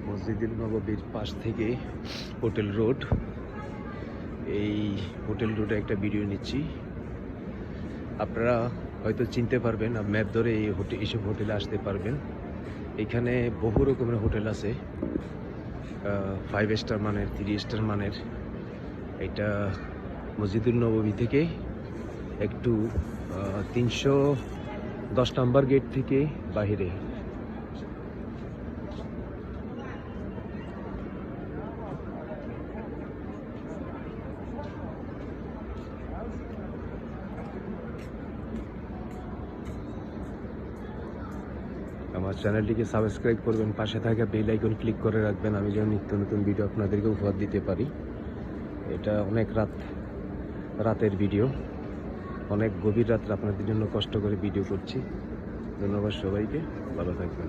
মসজিদুল নববীর পাশ থেকে হোটেল রোড, এই হোটেল রোডে একটা ভিডিও নিচ্ছি। আপনারা হয়তো চিনতে পারবেন, ম্যাপ ধরে এইসব হোটেলে আসতে পারবেন। এখানে বহু রকমের হোটেল আছে, 5 স্টার মানের, 3 স্টার মানের। এটা মসজিদুল নববী থেকে একটু 310 নম্বর গেট থেকে বাহিরে। আমার চ্যানেলটিকে সাবস্ক্রাইব করবেন, পাশে থাকা বেল আইকন ক্লিক করে রাখবেন, আমি যেন নিত্য নতুন ভিডিও আপনাদেরকে উপহার দিতে পারি। এটা অনেক রাতের ভিডিও, অনেক গভীর রাত্রে আপনাদের জন্য কষ্ট করে ভিডিও করছি। ধন্যবাদ সবাইকে, ভালো থাকবেন।